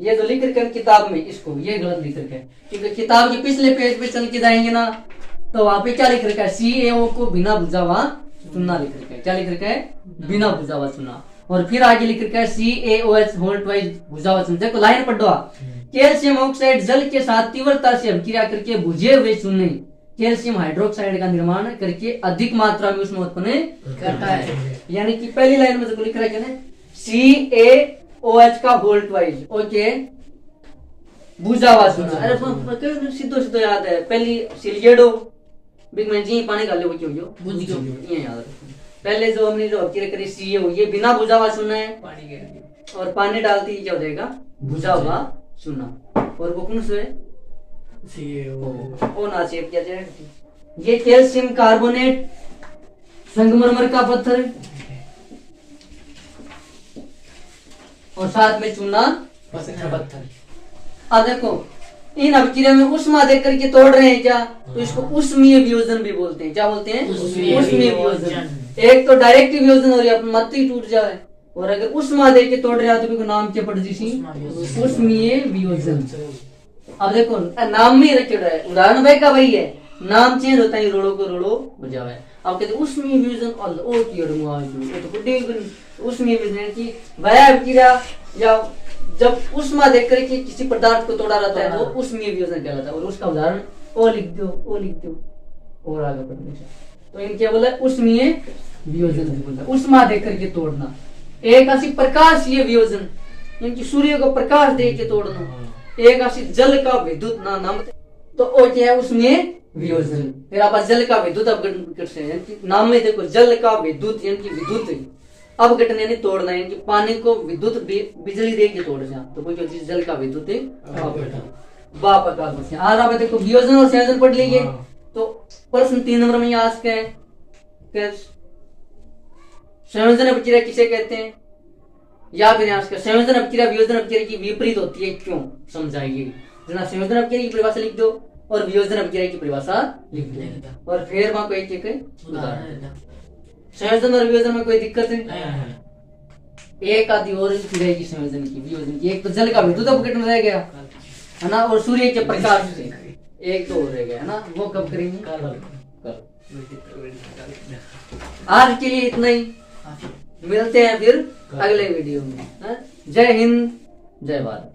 ये जो लिख रखे किताब में इसको ये गलत लिख रखे क्योंकि किताब के पिछले पेज पे चल के जाएंगे ना तो वहां पे क्या लिख रखा है CaO को बिना बुझावा चूना लिख रखा है क्या लिख रखा है बिना बुझावा चूना और फिर आगे लिख रखा है CaOH होल ट्वाइस बुझावा चूना देखो लाइन पढ़ो कैल्शियम ऑक्साइड जल के साथ तीव्रता से अभिक्रिया करके बुझे हुए चूने कैल्शियम हाइड्रोक्साइड का निर्माण करके अधिक मात्रा में उसमें उत्पन्न करता है यानी कि पहली लाइन में जो लिख रखा है CaOH का होल ट्वाइस ओके बुझावा चूना अरे सीधो सीधो याद है पहली सिलिएडो बिग मैं जी पानी डाले वो क्यों यो बुझ गयो। ये याद रखो। पहले जो हमने जो अबकीरा करी सी ये हुई है बिना बुझा हुआ चूना है पानी गिर गया। और पानी डालते ही क्या हो जाएगा बुझा हुआ चूना। और वो कौन सा है ओ ना चेप किया जाएगा। ये कैल्शियम कार्बोनेट संगमरमर का पत्थर और साथ में चूना पत्थर। अब देखो इन अबकीरा में उष्मा देख करके तोड़ रहे हैं क्या, तो इसको उष्मीय वियोजन भी बोलते हैं। क्या बोलते हैं उष्मीय उष्मीय वियोजन। वियोजन। एक तो डायरेक्ट वियोजन हो रही है, मत ही टूट जाए, और अगर उष्मा देख के तोड़ रहे हो तो भी नाम क्या पड़ जी उष्मीय वियोजन। अब देखो नाम में रखे है, उदाहरण भाई का वही है, नाम चेंज होता है रोड़ो को रोड़ो हो जाए। अब कहते उष्मीय वियोजन और ओ की तो बुड्ढे उष्मीय वियोजन की वह अबकीरा या जब उष्मा देख कर के किसी पदार्थ को तोड़ा रहता है तो उष्मीय वियोजन कहलाता है। और उसका उदाहरण ओ लिख दो और आगे बढ़ने से। तो इन क्या बोला उष्मीय वियोजन बोलता है, उष्मा देख करके तोड़ना। एक ऐसी प्रकाशीय वियोजन यानी सूर्य को प्रकाश दे के तोड़ना। एक ऐसी जल का विद्युत नाम तो ओ क्या है उसमें वियोजन। फिर आप जल का विद्युत अपघटन से नाम में देखो जल का विद्युत यानी कि विद्युत अपघटन यानी तोड़ना, यानी कि पानी को विद्युत बिजली दे के तोड़ जाए तो कोई चीज जल का विद्युत अपघटन। आज आप देखो वियोजन और संयोजन पढ़ लीजिए। तो प्रश्न 3 नंबर में आज का है संयोजन अपक्रिया किसे कहते हैं, या फिर यहाँ का संयोजन अपक्रिया वियोजन अपक्रिया की विपरीत होती है क्यों समझाइए। जना संयोजन अपक्रिया की परिभाषा लिख दो और वियोजन अपक्रिया की परिभाषा लिख दो और फिर वहां कोई एक उदाहरण। संयोजन और वियोजन में कोई दिक्कत है? एक आदि और रहेगी संयोजन की वियोजन की। एक तो जल का विद्युत अपघटन रह गया है ना, और सूर्य के प्रकाश से एक तो रह गया है ना, वो कब करेंगे कल। आज के लिए इतना ही, मिलते हैं फिर अगले वीडियो में। जय हिंद जय भारत।